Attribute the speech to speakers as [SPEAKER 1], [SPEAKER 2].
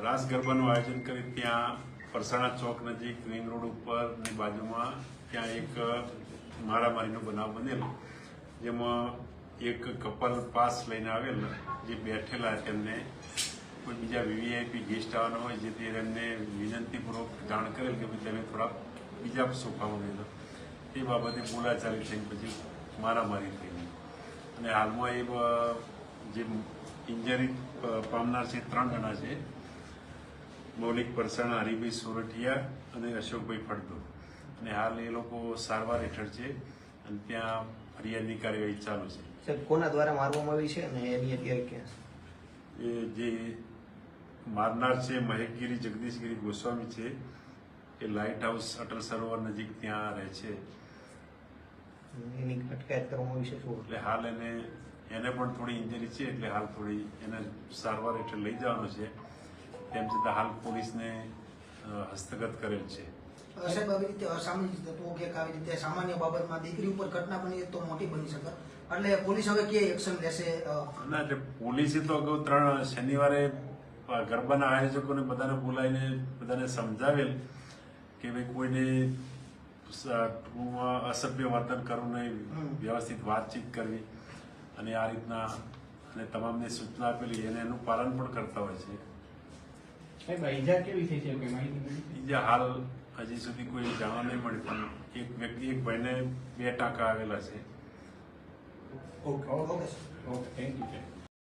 [SPEAKER 1] રાસ ગરબાનું આયોજન કરી ત્યાં પરસાણા ચોક નજીક રિંગ રોડ ઉપરની બાજુમાં ત્યાં એક મારામારીનો બનાવ બનેલો, જેમાં એક કપલ પાસ લઈને આવેલ જે બેઠેલા તેમને કોઈ બીજા વીવીઆઈપી ગેસ્ટ આવવાના હોય, જેથી એમને વિનંતીપૂર્વક જાણ કરેલ કે ભાઈ તમે થોડા બીજા સોફામાં ગયેલો, એ બાબતે બોલાચાલી થઈને પછી મારામારી થઈ. અને હાલમાં એ જે ઇન્જરી પામનાર છે 3 જણા છે, મૌલિક પરસાણા, હરિભાઈ સોરઠિયા અને અશોકભાઈ ફળદો, અને હાલ એ લોકો સારવાર હેઠળ છે અને ત્યાં ફરિયાદની કાર્યવાહી ચાલુ છે.
[SPEAKER 2] સાહેબ, કોના દ્વારા મારવામાં આવી છે અને એની અત્યારે ક્યાં?
[SPEAKER 1] એ જે મારનાર છે મહેકગીરી જગદીશગીરી ગોસ્વામી છે, એ લાઇટ હાઉસ અટલ સરોવર નજીક ત્યાં રહે છે.
[SPEAKER 2] એની અટકાયત કરવામાં આવી છે શું?
[SPEAKER 1] એટલે હાલ એને પણ થોડી ઇન્જરી છે, એટલે હાલ થોડી એને સારવાર હેઠળ લઈ જવાનો છે. તેમ છતાં હાલ પોલીસને હસ્તગત કરેલ છે.
[SPEAKER 3] સાહેબ, આવી રીતે અસામાજિક તત્વો કે આવી રીતે સામાન્ય બાબતમાં દીકરી ઉપર ઘટના બની તો મોટી બની શકે, એટલે પોલીસ હવે કે એક્શન લેશે?
[SPEAKER 1] ના, એટલે પોલીસે તો અગાઉ 3 શનિવારે ગરબાના આયોજકોને બધાને બોલાવીને બધાને સમજાવેલ કે ભાઈ કોઈને અસભ્ય વર્તન કરવું નહીં, વ્યવસ્થિત વાતચીત કરવી, અને આ રીતના અને તમામને સૂચના આપેલી, એનું પાલન પણ કરતા હોય છે.
[SPEAKER 4] ઈજા કેવી થઈ છે?
[SPEAKER 1] ઈજા હાલ હજી સુધી કોઈ જાણવા નહીં મળી, પણ એક ભાઈને 2 ટાંકા આવેલા છે.
[SPEAKER 4] Okay, thank you.